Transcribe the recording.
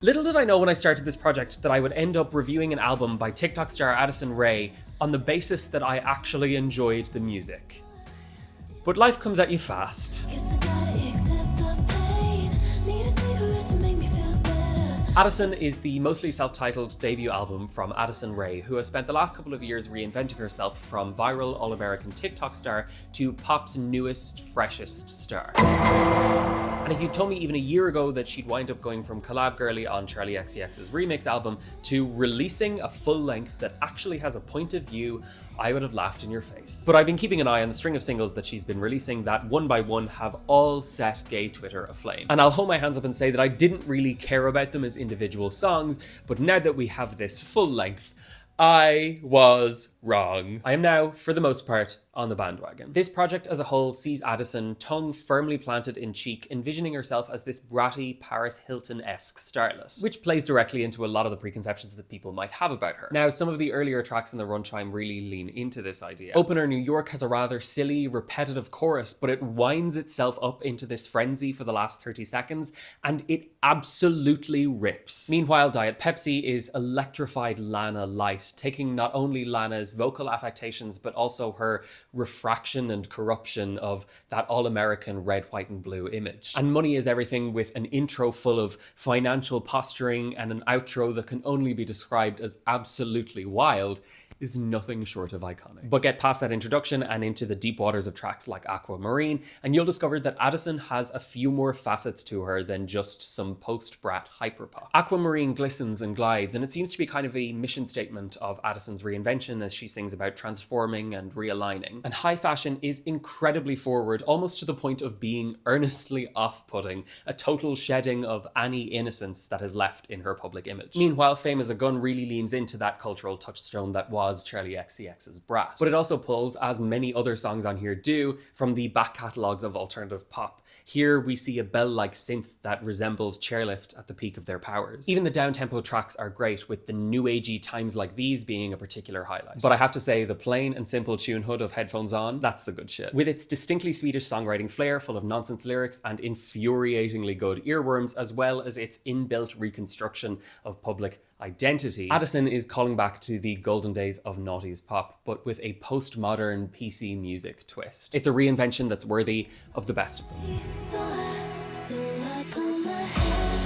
Little did I know when I started this project that I would end up reviewing an album by TikTok star Addison Rae on the basis that I actually enjoyed the music. But life comes at you fast. Addison is the mostly self-titled debut album from Addison Rae, who has spent the last couple of years reinventing herself from viral all-American TikTok star to pop's newest, freshest star. And if you told me even a year ago that she'd wind up going from collab girly on Charli XCX's remix album to releasing a full length that actually has a point of view, I would have laughed in your face. But I've been keeping an eye on the string of singles that she's been releasing that one by one have all set gay Twitter aflame. And I'll hold my hands up and say that I didn't really care about them as individual songs, but now that we have this full length, I was wrong. I am now, for the most part, on the bandwagon. This project as a whole sees Addison, tongue firmly planted in cheek, envisioning herself as this bratty Paris Hilton-esque starlet, which plays directly into a lot of the preconceptions that people might have about her. Now, some of the earlier tracks in the runtime really lean into this idea. Opener New York has a rather silly, repetitive chorus, but it winds itself up into this frenzy for the last 30 seconds, and it absolutely rips. Meanwhile, Diet Pepsi is electrified Lana light, taking not only Lana's vocal affectations, but also her refraction and corruption of that all-American red, white and blue image. And Money Is Everything, with an intro full of financial posturing and an outro that can only be described as absolutely wild, is nothing short of iconic. But get past that introduction and into the deep waters of tracks like Aquamarine, and you'll discover that Addison has a few more facets to her than just some post-brat hyperpop. Aquamarine glistens and glides, and it seems to be kind of a mission statement of Addison's reinvention as she sings about transforming and realigning. And High Fashion is incredibly forward, almost to the point of being earnestly off-putting, a total shedding of any innocence that is left in her public image. Meanwhile, Fame As a Gun really leans into that cultural touchstone that was Charli XCX's Brat. But it also pulls, as many other songs on here do, from the back catalogues of alternative pop. Here we see a bell-like synth that resembles Chairlift at the peak of their powers. Even the down-tempo tracks are great, with the new agey Times Like These being a particular highlight. But I have to say, the plain and simple tune hood of Headphones On, that's the good shit. With its distinctly Swedish songwriting flair, full of nonsense lyrics and infuriatingly good earworms, as well as its inbuilt reconstruction of public identity, Addison is calling back to the golden days of noughties pop, but with a postmodern PC music twist. It's a reinvention that's worthy of the best of them. So I put my head